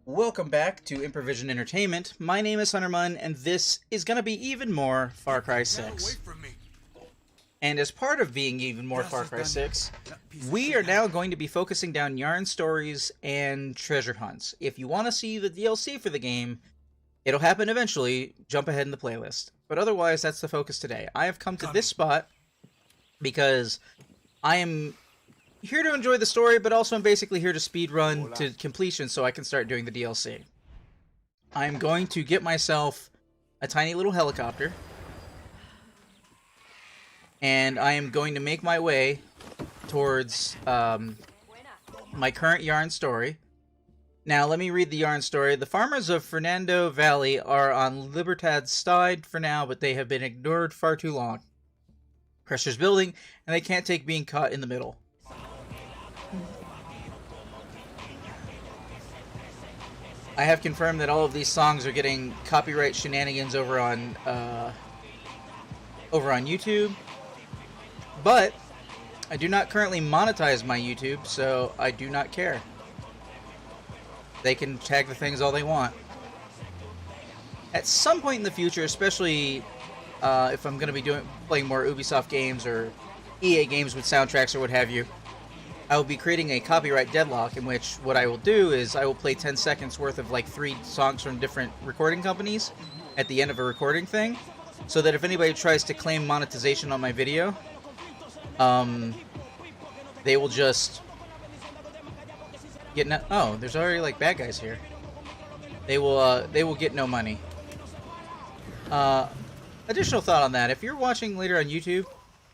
Welcome back to Improvision Entertainment. My name is Hunterman, and this is going to be even more Far Cry 6. And as part of being even more Far Cry 6, we are now going to be focusing down yarn stories and treasure hunts. If you want to see the DLC for the game, it'll happen eventually. Jump ahead in the playlist. But otherwise, that's the focus today. I have come to this spot because I am here to enjoy the story, but also I'm basically here to speedrun to completion so I can start doing the DLC. I'm going to get myself a tiny little helicopter, and I am going to make my way towards my current yarn story. Now, let me read the yarn story. The farmers of Fernando Valley are on Libertad's side for now, but they have been ignored far too long. Pressure's building, and they can't take being caught in the middle. I have confirmed that all of these songs are getting copyright shenanigans over on YouTube, but I do not currently monetize my YouTube, so I do not care. They can tag the things all they want. At some point in the future, especially if I'm going to be playing more Ubisoft games or EA games with soundtracks or what have you, I will be creating a copyright deadlock in which what I will do is I will play 10 seconds worth of like 3 songs from different recording companies at the end of a recording thing, so that if anybody tries to claim monetization on my video, they will just get no— oh, there's already like bad guys here. They will get no money. Additional thought on that: if you're watching later on YouTube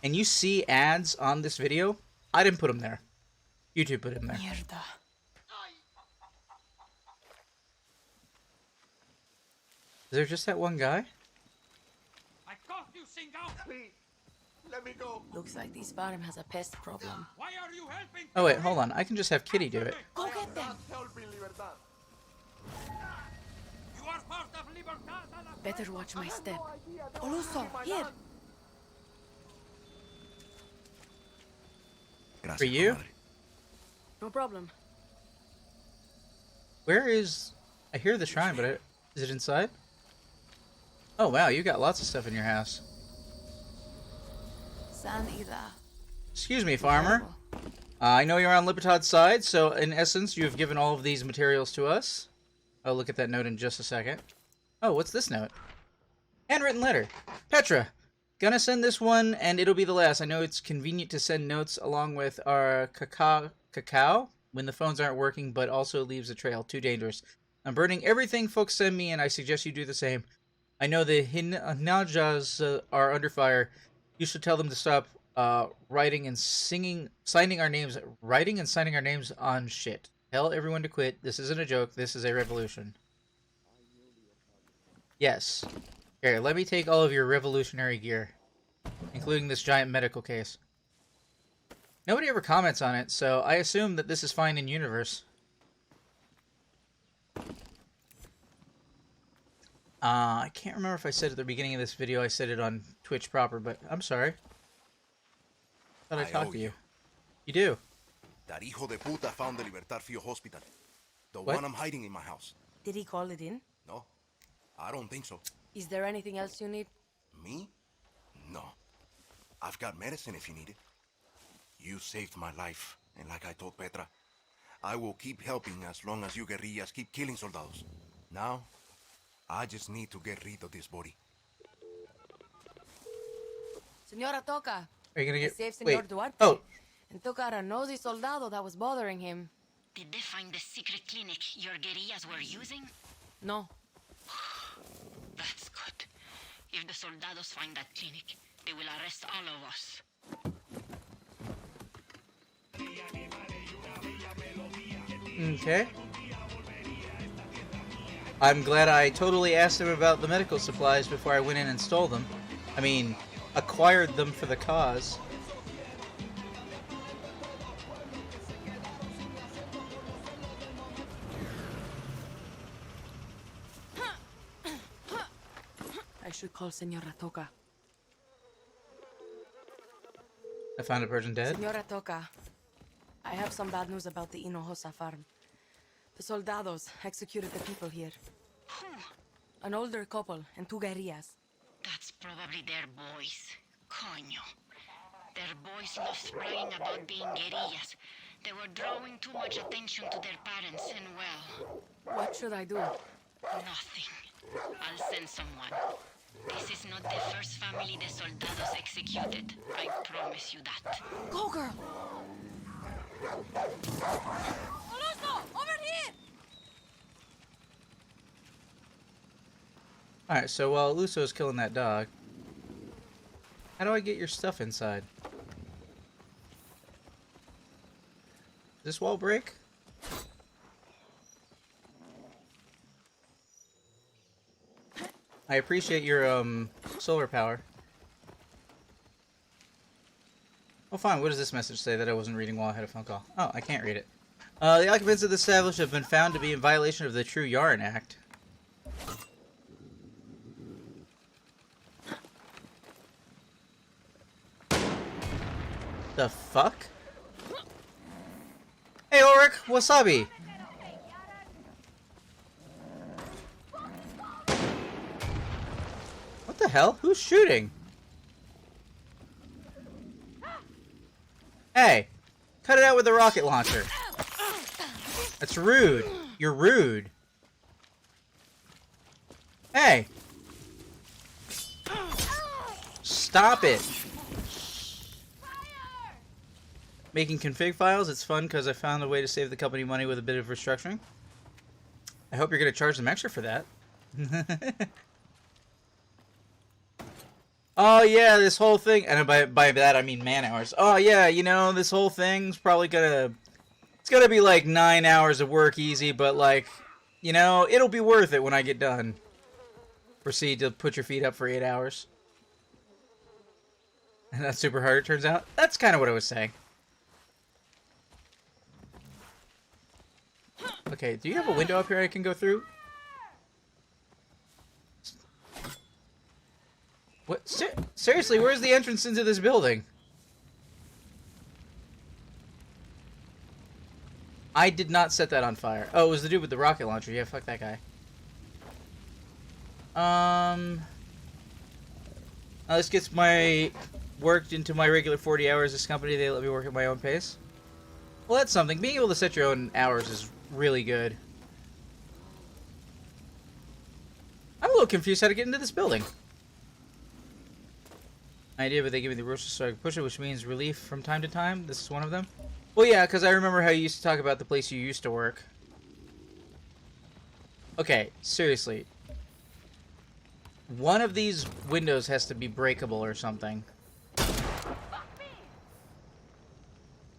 and you see ads on this video, I didn't put them there. YouTube put him there. Mierda. Is there just that one guy? I caught you, Singo! Please, let me go. Looks like this farm has a pest problem. Why are you helping? Oh wait, hold on. I can just have Kitty do it. Go get them. You are part of Libertad. Better watch my step. Oluso, here. For you? No problem. Where is— I hear the shrine, but is it inside? Oh wow, you got lots of stuff in your house. San Ida. Excuse me, farmer. I know you're on Libertad's side, so in essence, you have given all of these materials to us. I'll look at that note in just a second. Oh, what's this note? Handwritten letter. Petra, gonna send this one, and it'll be the last. I know it's convenient to send notes along with our cacao when the phones aren't working, but also leaves a trail. Too dangerous. I'm burning everything folks send me, and I suggest you do the same. I know the Hinajas are under fire. You should tell them to stop writing and signing our names on shit. Tell everyone to quit. This isn't a joke. This is a revolution. Yes. Here, let me take all of your revolutionary gear, including this giant medical case. Nobody ever comments on it, so I assume that this is fine in universe. I can't remember if I said at the beginning of this video I said it on Twitch proper, but I'm sorry. Thought I talked to you. You do. That hijo de puta found the Libertad Field Hospital. The What? one I'm hiding in my house. Did he call it in? No, I don't think so. Is there anything else you need? Me? No. I've got medicine if you need it. You saved my life, and like I told Petra, I will keep helping as long as you guerrillas keep killing soldados. Now, I just need to get rid of this body. Senora Toca. Are you gonna I get— saved Senor wait. Duarte. Oh, And took out a nosy soldado that was bothering him. Did they find the secret clinic your guerrillas were using? No. That's good. If the soldados find that clinic, they will arrest all of us. okay. I'm glad I totally asked him about the medical supplies before I went in and stole them. I mean, acquired them for the cause. I should call Senora Toca. I found a person dead. Senora Toca, I have some bad news about the Hinojosa farm. The soldados executed the people here. Who? An older couple and 2 guerrillas. That's probably their boys. Coño. Their boys loved bragging about being guerrillas. They were drawing too much attention to their parents, and well, What should I do? nothing. I'll send someone. This is not the first family the soldados executed. I promise you that. Go, girl! Oluso, over here! Alright, so while Luso's killing that dog, how do I get your stuff inside? Does this wall break? I appreciate your, solar power. Oh, fine. What does this message say that I wasn't reading while I had a phone call? Oh, I can't read it. The occupants of the establishment have been found to be in violation of the True Yarn Act. The fuck? Hey, Ulrich! Wasabi! What the hell? Who's shooting? Hey! Cut it out with the rocket launcher. That's rude. You're rude. Hey! Stop it! Making config files, it's fun because I found a way to save the company money with a bit of restructuring. I hope you're going to charge them extra for that. Oh yeah, this whole thing, and by that I mean man hours. Oh yeah, you know, this whole thing's probably it's gonna be like 9 hours of work easy, but like, you know, it'll be worth it when I get done. Proceed to put your feet up for 8 hours. And that's super hard, it turns out. That's kind of what I was saying. Okay, do you have a window up here I can go through? What? Seriously, where's the entrance into this building? I did not set that on fire. Oh, it was the dude with the rocket launcher. Yeah, fuck that guy. This gets worked into my regular 40 hours. This company, they let me work at my own pace. Well, that's something. Being able to set your own hours is really good. I'm a little confused how to get into this building. Idea, but they give me the rules so I can push it, which means relief from time to time. This is one of them. Well, yeah, because I remember how you used to talk about the place you used to work. Okay, seriously. One of these windows has to be breakable or something.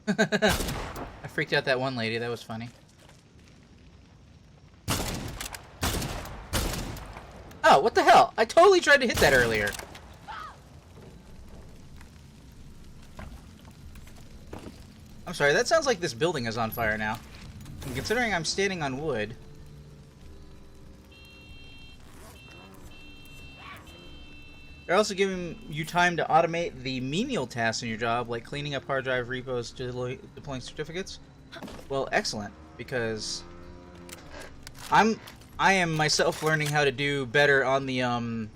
I freaked out that one lady. That was funny. Oh, what the hell? I totally tried to hit that earlier. I'm sorry, that sounds like this building is on fire now. And considering I'm standing on wood... They're also giving you time to automate the menial tasks in your job, like cleaning up hard drive repos to deploying certificates. Well, excellent, because I am myself learning how to do better on the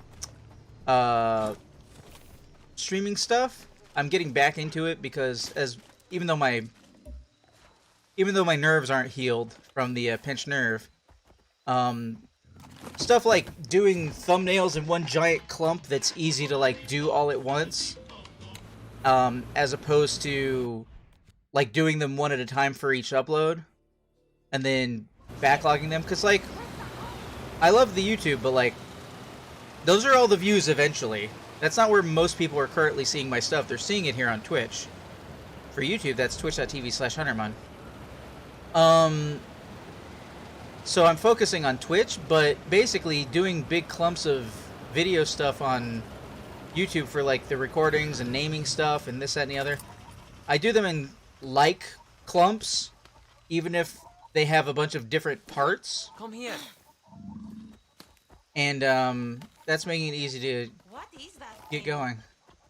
streaming stuff. I'm getting back into it because even though my nerves aren't healed from the pinched nerve, stuff like doing thumbnails in one giant clump that's easy to like do all at once, as opposed to like doing them one at a time for each upload, and then backlogging them. Cause like, I love the YouTube, but like, those are all the views eventually. That's not where most people are currently seeing my stuff. They're seeing it here on Twitch. For YouTube, that's twitch.tv/Hunterman. So I'm focusing on Twitch, but basically doing big clumps of video stuff on YouTube for like the recordings and naming stuff and this, that, and the other. I do them in like clumps, even if they have a bunch of different parts. Come here. And that's making it easy to What is that get going.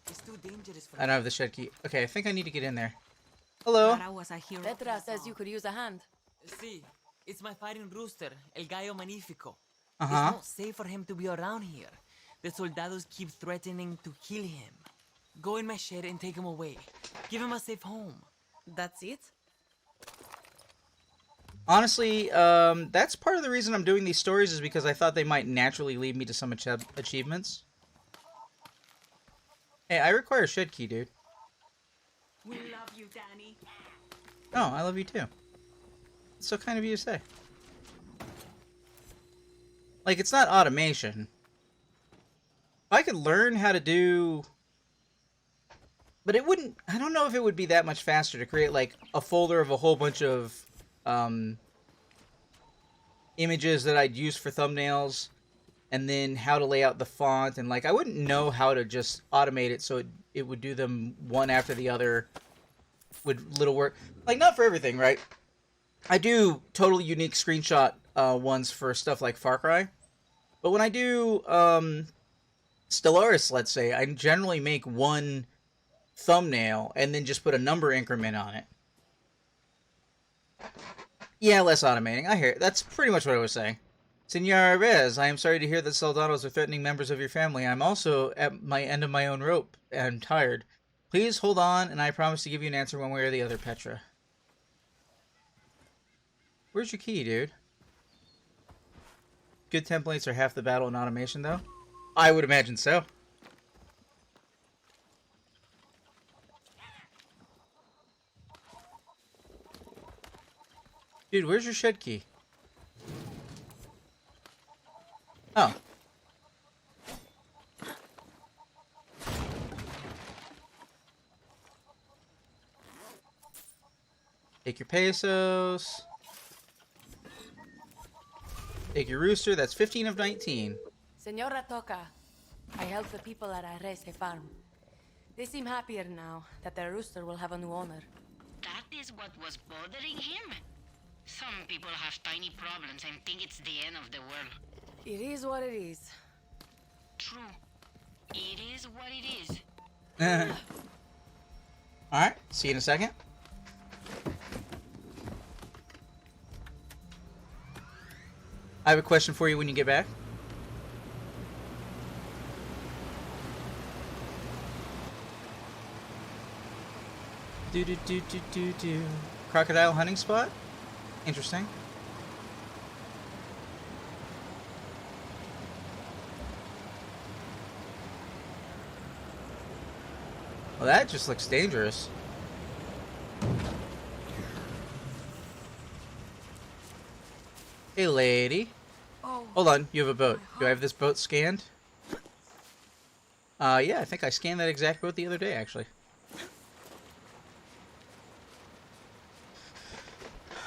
It's too dangerous for I don't have the shed key. Okay, I think I need to get in there. Hello. Petra says you could use a hand. See, It's my fighting rooster, El Gallo Magnifico. Uh-huh. It's not safe for him to be around here. The soldados keep threatening to kill him. Go in my shed and take him away. Give him a safe home. That's it? Honestly, that's part of the reason I'm doing these stories is because I thought they might naturally lead me to some achievements. Hey, I require a shed key, dude. We love you, Danny. Oh, I love you too. It's so kind of you to say. Like, it's not automation. If I could learn how to do... But it wouldn't... I don't know if it would be that much faster to create, like, a folder of a whole bunch of, images that I'd use for thumbnails, and then how to lay out the font, and, like, I wouldn't know how to just automate it so it would do them one after the other with little work. Like, not for everything, right? I do totally unique screenshot ones for stuff like FarCry. But when I do Stellaris, let's say, I generally make one thumbnail and then just put a number increment on it. Yeah, less automating. I hear it. That's pretty much what I was saying. Senor Rez, I am sorry to hear that soldados are threatening members of your family. I'm also at my end of my own rope and tired. Please hold on, and I promise to give you an answer one way or the other, Petra. Where's your key, dude? Good templates are half the battle in automation, though? I would imagine so. Dude, where's your shed key? Oh. Take your pesos. Take your rooster. That's 15 of 19. Senora Toca, I help the people at Arrese farm. They seem happier now that their rooster will have a new owner. That is what was bothering him? Some people have tiny problems and think it's the end of the world. It is what it is. True. It is what it is. Alright, see you in a second. I have a question for you when you get back. Do. Crocodile hunting spot? Interesting. Well, that just looks dangerous. Hey, lady. Oh, Hold on, you have a boat. Do I have this boat scanned? Yeah, I think I scanned that exact boat the other day, actually.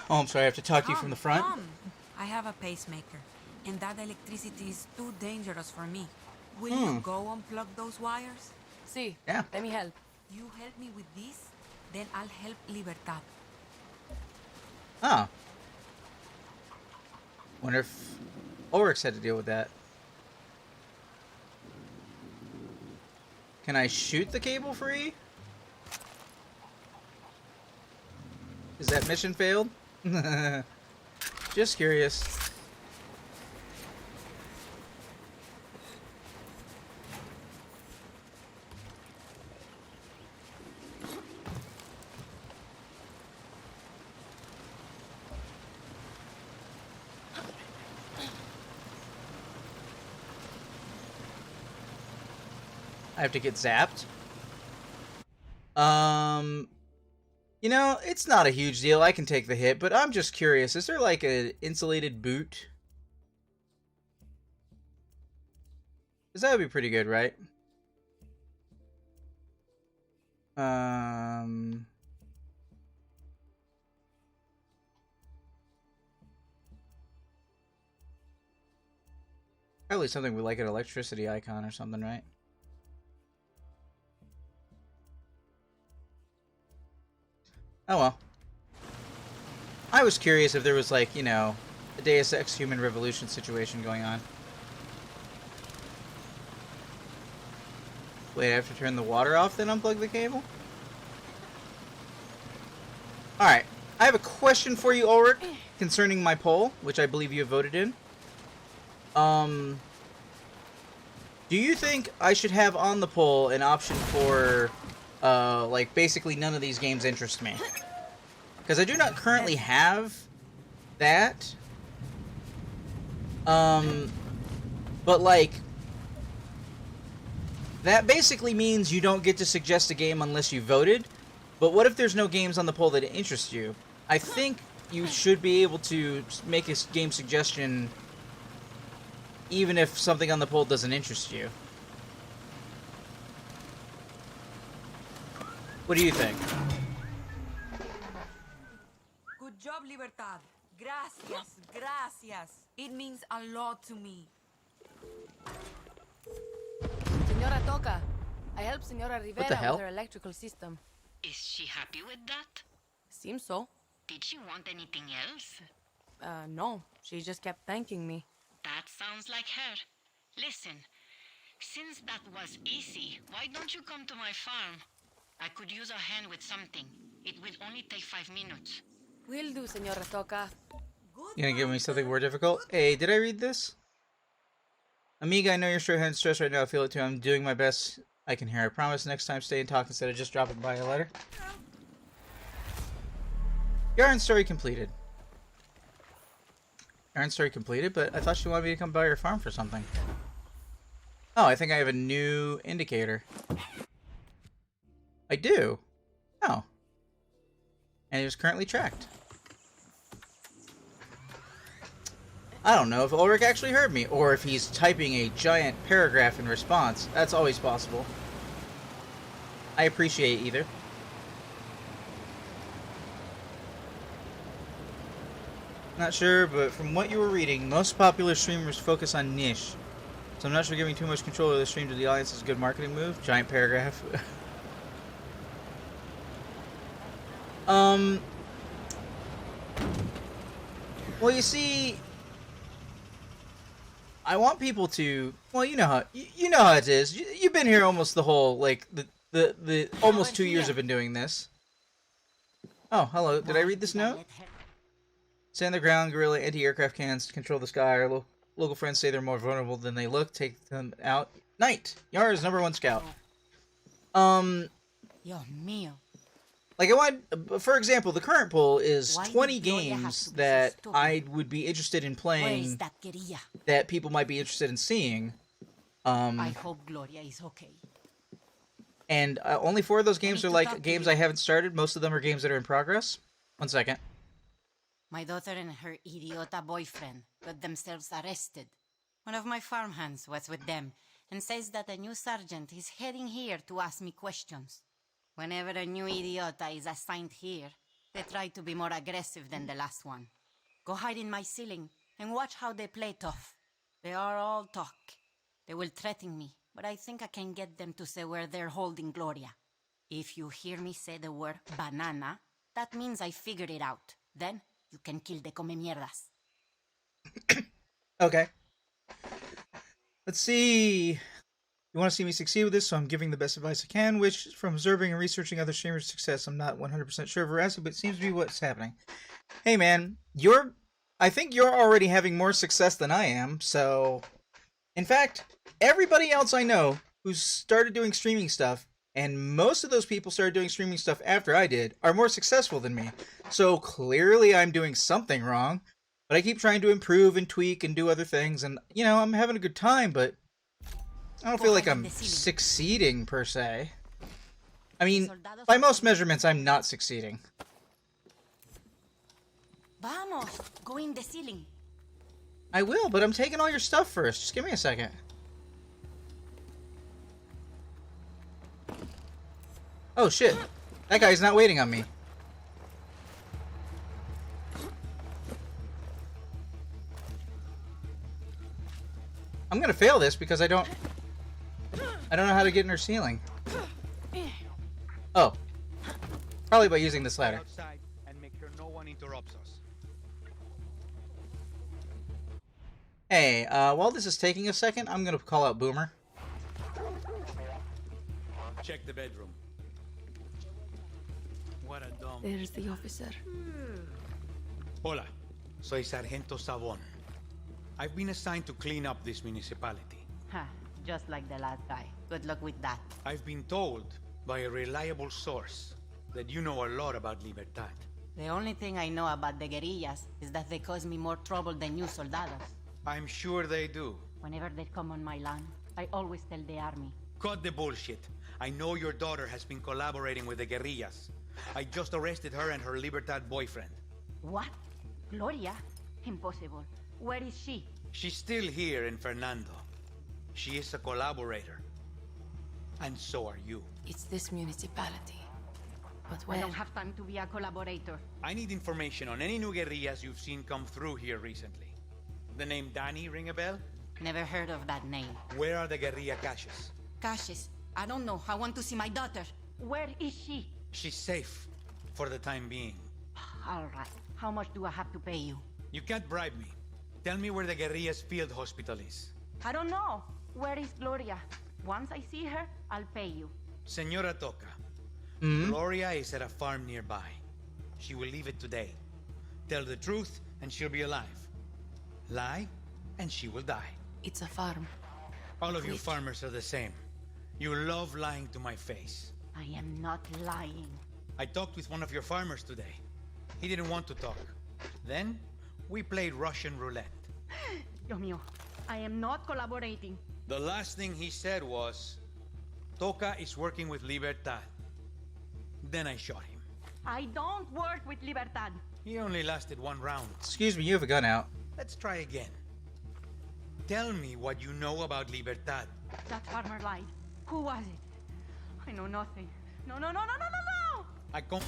Oh, I'm sorry, I have to talk to you from the front. I have a pacemaker, and that electricity is too dangerous for me. Will you go unplug those wires? see. Yeah. Let me help. You help me with this, then I'll help Libertad. Oh. Wonder if Ulrich's had to deal with that. Can I shoot the cable free? Is that mission failed? Just curious. I have to get zapped. You know, it's not a huge deal. I can take the hit, but I'm just curious. Is there like an insulated boot? Because that would be pretty good, right? Probably something with like an electricity icon or something, right? Oh well. I was curious if there was like, you know, a Deus Ex Human Revolution situation going on. Wait, I have to turn the water off then unplug the cable? Alright. I have a question for you, Ulrich, concerning my poll, which I believe you have voted in. Do you think I should have on the poll an option for, like, basically none of these games interest me? Because I do not currently have that. But, like, that basically means you don't get to suggest a game unless you voted. But what if there's no games on the poll that interest you? I think you should be able to make a game suggestion even if something on the poll doesn't interest you. What do you think? Good job, Libertad. Gracias, gracias. It means a lot to me. Senora Toca, I helped Senora Rivera hell? with her electrical system. Is she happy with that? Seems so. Did she want anything else? No. She just kept thanking me. That sounds like her. Listen, since that was easy, why don't you come to my farm? I could use a hand with something. It will only take 5 minutes. Will do, Senora Toca. You gonna give me something more difficult? Hey, did I read this? Amiga, I know you're short-handed stressed right now. I feel it too. I'm doing my best I can hear. I promise next time stay and talk instead of just dropping by a letter. Yarn story completed. Yarn story completed, but I thought she wanted me to come by her farm for something. Oh, I think I have a new indicator. I do. Oh. And it was currently tracked. I don't know if Ulrich actually heard me, or if he's typing a giant paragraph in response. That's always possible. I appreciate either. Not sure, but from what you were reading, most popular streamers focus on niche. So I'm not sure giving too much control of the stream to the audience is a good marketing move. Giant paragraph. Well, you see, I want people to. Well, you know how it is. You've been here almost the whole the almost 2 years I've been doing this. Oh, hello. Did I read this note? Stand the ground, guerrilla, anti-aircraft cannons control the sky. Our local friends say they're more vulnerable than they look. Take them out. Knight, Yar's #1 scout. Dios mío. Like I want, for example, the current poll is Why 20 did Gloria have games to be so that stupid? I would be interested in Where is playing that guerrilla? that people might be interested in seeing. I hope Gloria is okay. And only 4 of those games need are to like talk to games you. I haven't started. Most of them are games that are in progress. 1 second. My daughter and her idiota boyfriend got themselves arrested. One of my farmhands was with them and says that a new sergeant is heading here to ask me questions. Whenever a new idiota is assigned here, they try to be more aggressive than the last one. Go hide in my ceiling and watch how they play tough. They are all talk. They will threaten me, but I think I can get them to say where they're holding Gloria. If you hear me say the word banana, that means I figured it out. Then you can kill the come mierdas. Okay. Let's see. You want to see me succeed with this, so I'm giving the best advice I can, which, from observing and researching other streamers' success, I'm not 100% sure of veracity, but it seems to be what's happening. Hey, man, I think you're already having more success than I am, so... In fact, everybody else I know who's started doing streaming stuff, and most of those people started doing streaming stuff after I did, are more successful than me. So clearly I'm doing something wrong, but I keep trying to improve and tweak and do other things, and, you know, I'm having a good time, but I don't feel like I'm succeeding, per se. I mean, by most measurements, I'm not succeeding. Vamos, go in the ceiling. I will, but I'm taking all your stuff first. Just give me a second. Oh, shit. That guy's not waiting on me. I'm gonna fail this because I don't know how to get in her ceiling. Oh. Probably by using this ladder. Outside and make sure no one interrupts us. Hey, while this is taking a second, I'm gonna call out Boomer. Check the bedroom. What a There's the officer. Hola, soy Sargento Savon. I've been assigned to clean up this municipality. Ha, just like the last guy. Good luck with that. I've been told by a reliable source that you know a lot about Libertad. The only thing I know about the guerrillas is that they cause me more trouble than you soldados. I'm sure they do. Whenever they come on my land, I always tell the army. Cut the bullshit. I know your daughter has been collaborating with the guerrillas. I just arrested her and her Libertad boyfriend. What? Gloria? Impossible. Where is she? She's still here in Fernando. She is a collaborator. And so are you. It's this municipality. But I where? don't have time to be a collaborator. I need information on any new guerrillas you've seen come through here recently. The name Danny ring a bell? Never heard of that name. Where are the guerrilla caches? Cassius, I don't know. I want to see my daughter. Where is she? She's safe. For the time being. All right. How much do I have to pay you? You can't bribe me. Tell me where the guerrillas field hospital is. I don't know. Where is Gloria? Once I see her, I'll pay you. Senora Toca. Gloria is at a farm nearby. She will leave it today. Tell the truth, and she'll be alive. Lie, and she will die. It's a farm. All of you farmers are the same. You love lying to my face. I am not lying. I talked with one of your farmers today. He didn't want to talk. Then, we played Russian roulette. Dios mío, I am not collaborating. The last thing he said was, Toca is working with Libertad. Then I shot him. I don't work with Libertad. He only lasted one round. Excuse me, you have a gun out. Let's try again. Tell me what you know about Libertad. That farmer lied. Who was it? I know nothing. No, no, no, no, no, no, no! I con-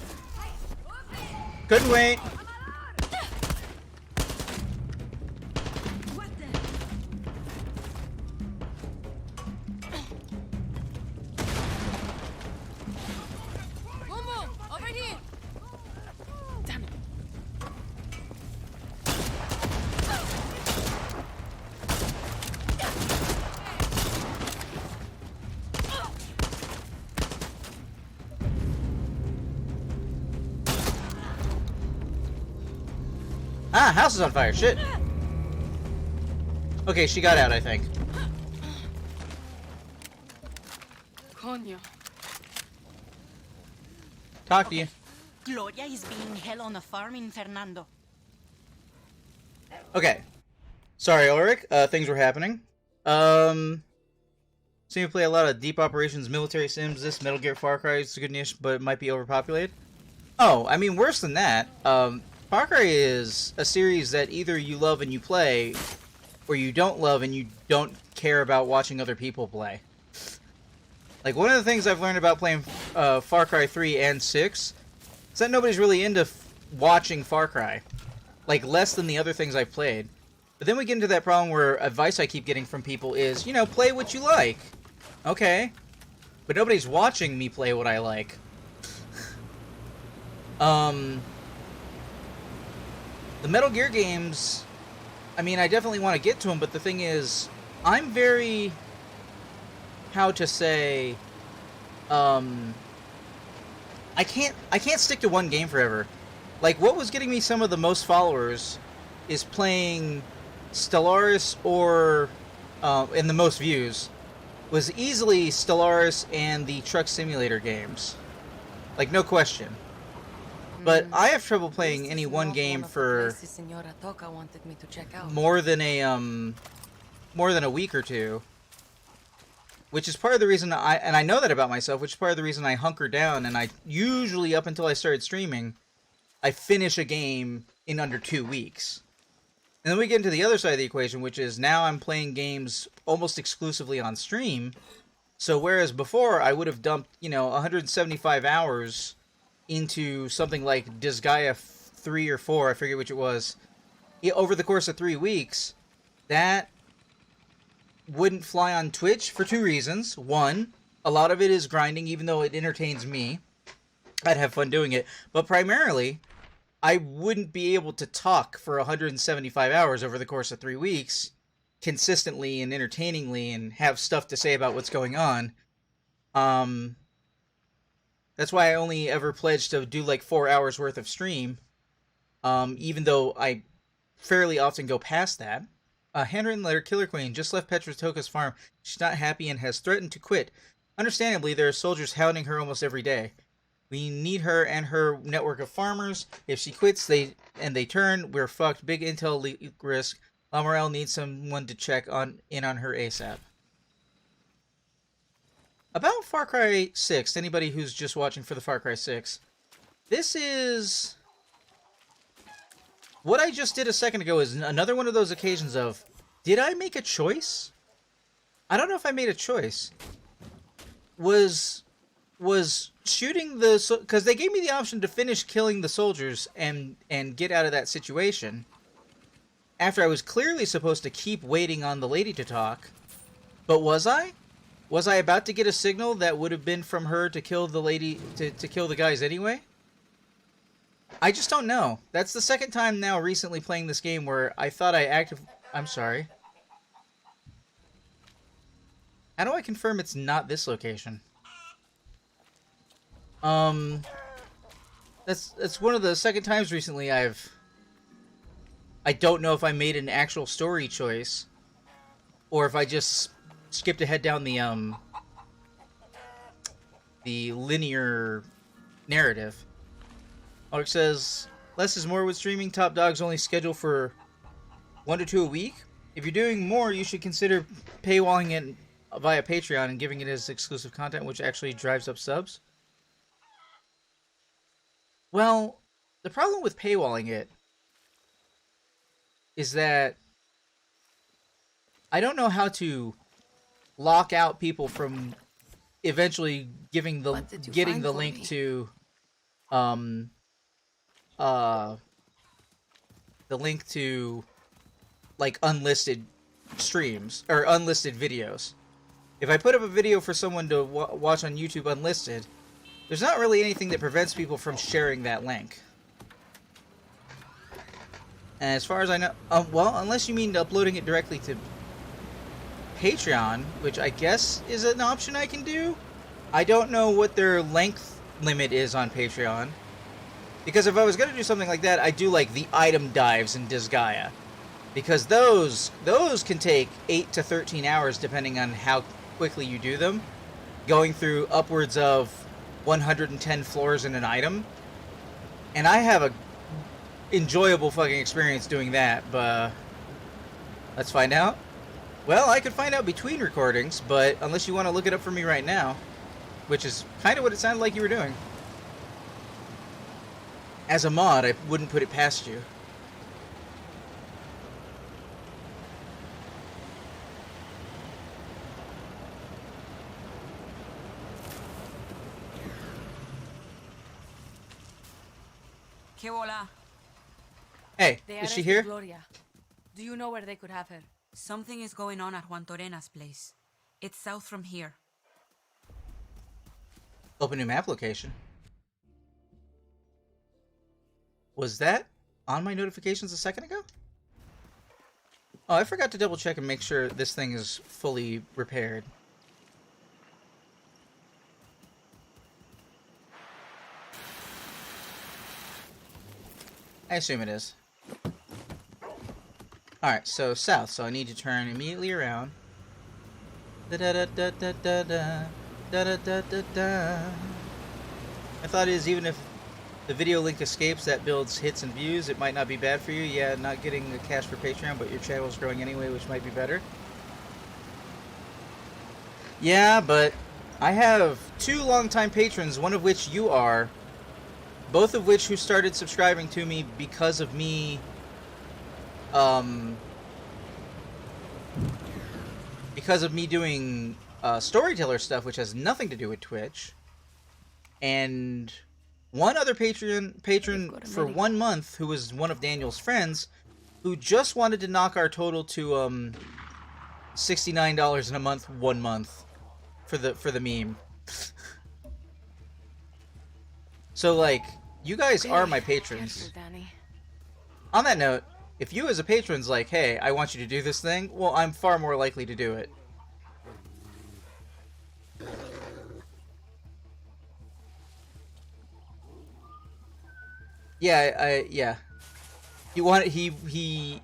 Couldn't wait. Over here! Damn it. Ah, house is on fire. Shit. Okay, she got out, I think. Coño. Talk to you. Gloria is being held on a farm in Fernando. Okay. Sorry, Ulrich. Things were happening. Seem to play a lot of deep operations, military sims. This Metal Gear Far Cry is a good niche, but it might be overpopulated. Oh, I mean, worse than that. Far Cry is a series that either you love and you play, or you don't love and you don't care about watching other people play. Like, one of the things I've learned about playing Far Cry 3 and 6 is that nobody's really into watching Far Cry. Like, less than the other things I've played. But then we get into that problem where advice I keep getting from people is, you know, play what you like. Okay. But nobody's watching me play what I like. The Metal Gear games, I mean, I definitely want to get to them, but the thing is, I'm very, how to say, I can't stick to one game forever. Like, what was getting me some of the most followers is playing Stellaris or, and the most views, was easily Stellaris and the Truck Simulator games. Like, no question. But I have trouble playing any one game for Senora Toca wanted me to check out. more than a week or two. Which is part of the reason I know that about myself, which is part of the reason I hunker down, and I usually, up until I started streaming, I finish a game in under 2 weeks. And then we get into the other side of the equation, which is now I'm playing games almost exclusively on stream. So whereas before I would have dumped, 175 hours into something like Disgaea 3 or 4, I forget which it was, over the course of 3 weeks, that wouldn't fly on Twitch for 2 reasons. One, a lot of it is grinding, even though it entertains me. I'd have fun doing it. But primarily, I wouldn't be able to talk for 175 hours over the course of 3 weeks, consistently and entertainingly, and have stuff to say about what's going on. And That's why I only ever pledged to do like 4 hours worth of stream. Even though I fairly often go past that. Handwritten letter, Killer Queen just left Petra Toka's farm. She's not happy and has threatened to quit. Understandably, there are soldiers hounding her almost every day. We need her and her network of farmers. If she quits, they turn, we're fucked. Big intel risk. La Morel needs someone to check in on her ASAP. About Far Cry 6, anybody who's just watching for the Far Cry 6, this is... What I just did a second ago is another one of those occasions of, did I make a choice? I don't know if I made a choice. Was shooting the... Because they gave me the option to finish killing the soldiers and get out of that situation. After I was clearly supposed to keep waiting on the lady to talk. But was I? Was I about to get a signal that would have been from her to kill the lady, to kill the guys anyway? I just don't know. That's the second time now recently playing this game where I thought I'm sorry. How do I confirm it's not this location? That's one of the second times recently I don't know if I made an actual story choice or if I just skipped ahead down the linear narrative. Mark says, less is more with streaming. Top Dog's only scheduled for 1 to 2 a week. If you're doing more, you should consider paywalling it via Patreon and giving it as exclusive content, which actually drives up subs. Well, the problem with paywalling it is that I don't know how to lock out people from eventually getting the link to like unlisted streams or unlisted videos. If I put up a video for someone to watch on YouTube unlisted, there's not really anything that prevents people from sharing that link. And as far as I know, well, unless you mean uploading it directly to Patreon, which I guess is an option I can do. I don't know what their length limit is on Patreon. Because if I was going to do something like that, I'd do like the item dives in Disgaea. Because those can take 8 to 13 hours depending on how quickly you do them. Going through upwards of 110 floors in an item. And I have a enjoyable fucking experience doing that, but let's find out. Well, I could find out between recordings, but unless you want to look it up for me right now, which is kind of what it sounded like you were doing. As a mod, I wouldn't put it past you. ¿Qué hola? Hey, They is she arrested here? Gloria. Do you know where they could have her? Something is going on at Juan Torena's place. It's south from here. Open new map location. Was that on my notifications a second ago? Oh, I forgot to double check and make sure this thing is fully repaired. I assume it is. Alright, so south, so I need to turn immediately around. Da-da-da-da-da-da-da. Da-da-da-da-da. My thought is, even if the video link escapes, that builds hits and views. It might not be bad for you. Yeah, not getting the cash for Patreon, but your channel is growing anyway, which might be better. Yeah, but I have 2 longtime patrons, one of which you are, both of which who started subscribing to me because of me, doing storyteller stuff, which has nothing to do with Twitch, and one other patron for 1 month, who was one of Daniel's friends, who just wanted to knock our total to $69 in a month, 1 month, for the meme. So like, you guys are my patrons. On that note, if you as a patron's like, hey, I want you to do this thing, well, I'm far more likely to do it. Yeah, yeah. He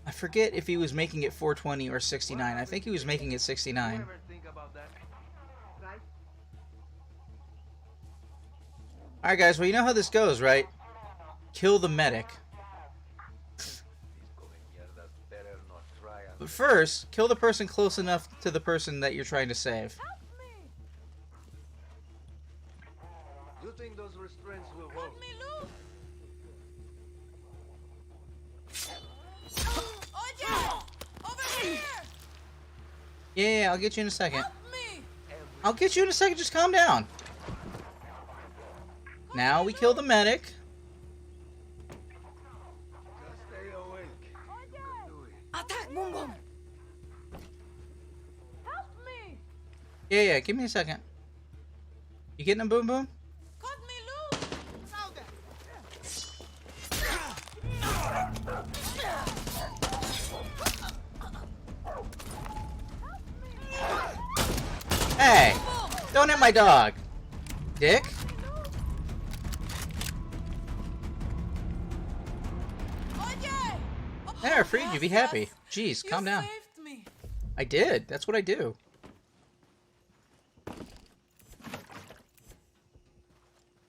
I forget if he was making it 420 or 69. I think he was making it 69. Alright guys, well you know how this goes, right? Kill the medic. But first, kill the person close enough to the person that you're trying to save. You think those restraints will hold? Yeah, I'll get you in a second. I'll get you in a second, just calm down. Now we kill the medic. Stay awake. Attack, Boom Boom! Help me! Yeah, give me a second. You getting him, Boom Boom? Cut me loose! Hey! Don't hit my dog! Dick? There, I freed you. Be happy. Jeez, calm down. I did. That's what I do.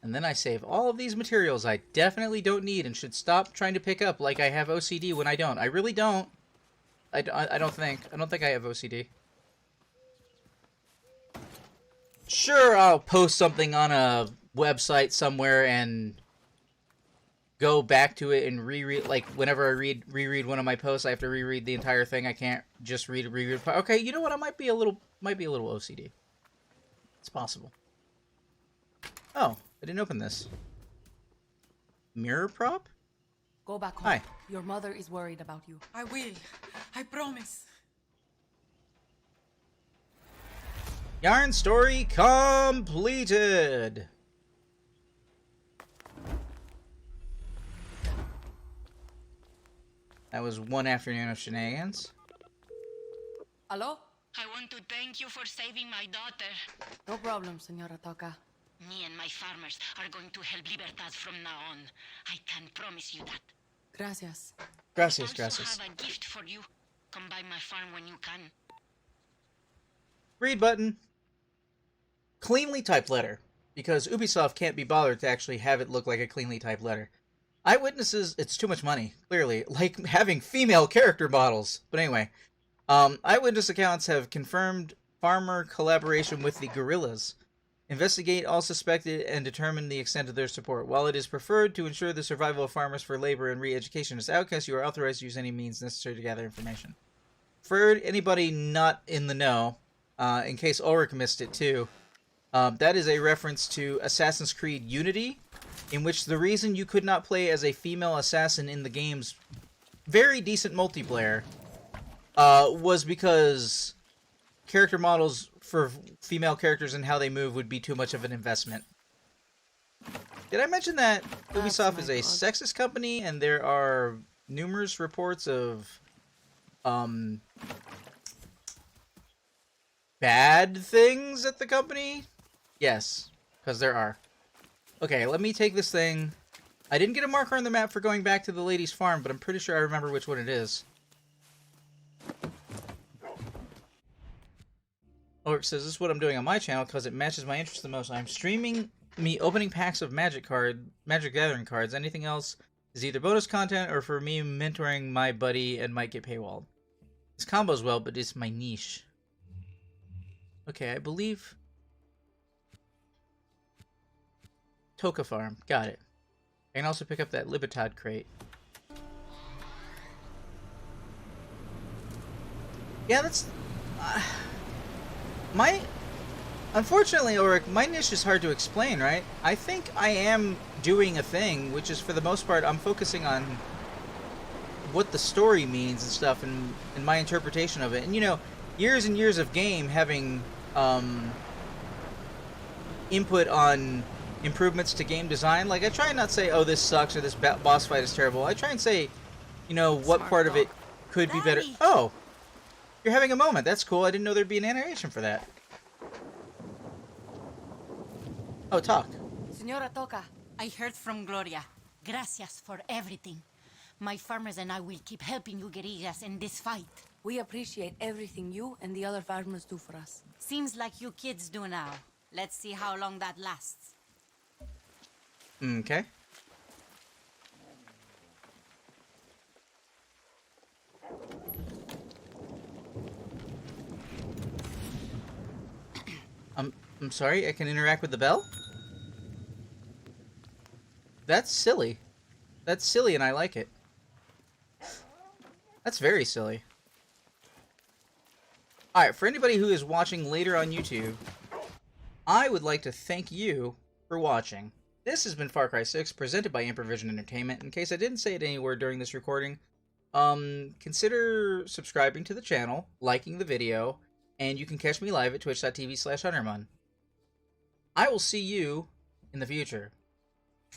And then I save all of these materials I definitely don't need and should stop trying to pick up like I have OCD when I don't. I really don't. I don't think. I don't think I have OCD. Sure, I'll post something on a website somewhere and go back to it and reread. Like whenever I reread one of my posts, I have to reread the entire thing. I can't just reread. Okay, you know what? I might be a little OCD. It's possible. Oh, I didn't open this. Mirror prop? Go back home. Hi. Your mother is worried about you. I will. I promise. Yarn story completed. That was one afternoon of shenanigans. Hello? I want to thank you for saving my daughter. No problem, Senora Toca. Me and my farmers are going to help Libertad from now on. I can promise you that. Gracias. Gracias, I gracias. also have a gift for you. Come by my farm when you can. Read button. Cleanly typed letter. Because Ubisoft can't be bothered to actually have it look like a cleanly typed letter. Eyewitnesses, it's too much money, clearly. Like having female character models. But anyway. Eyewitness accounts have confirmed farmer collaboration with the guerrillas. Investigate all suspected and determine the extent of their support. While it is preferred to ensure the survival of farmers for labor and re-education as outcasts, you are authorized to use any means necessary to gather information. For anybody not in the know, in case Ulrich missed it too, that is a reference to Assassin's Creed Unity, in which the reason you could not play as a female assassin in the game's very decent multiplayer was because character models for female characters and how they move would be too much of an investment. Did I mention that Ubisoft is a sexist company and there are numerous reports of bad things at the company? Yes, because there are. Okay, let me take this thing. I didn't get a marker on the map for going back to the lady's farm, but I'm pretty sure I remember which one it is. Ulrich says, this is what I'm doing on my channel because it matches my interest the most. I'm streaming me opening packs of Magic Gathering cards. Anything else is either bonus content or for me mentoring my buddy and might get paywalled. This combos well, but it's my niche. Okay, I believe... Toka Farm. Got it. I can also pick up that Libertad crate. Yeah, that's... Unfortunately, Ulrich, my niche is hard to explain, right? I think I am doing a thing, which is for the most part, I'm focusing on what the story means and stuff, and my interpretation of it. And, you know, years and years of game having input on improvements to game design. Like, I try and not say, oh, this sucks, or this boss fight is terrible. I try and say, you know, what part of it could be better. Oh! You're having a moment. That's cool. I didn't know there'd be an animation for that. Oh, talk. Senora Toca. I heard from Gloria. Gracias for everything. My farmers and I will keep helping you guerrillas in this fight. We appreciate everything you and the other farmers do for us. Seems like you kids do now. Let's see how long that lasts. Okay. I'm sorry, I can interact with the bell? That's silly. That's silly and I like it. That's very silly. Alright, for anybody who is watching later on YouTube, I would like to thank you for watching. This has been Far Cry 6, presented by Improvision Entertainment. In case I didn't say it anywhere during this recording, consider subscribing to the channel, liking the video, and you can catch me live at twitch.tv/HunterMun. I will see you in the future.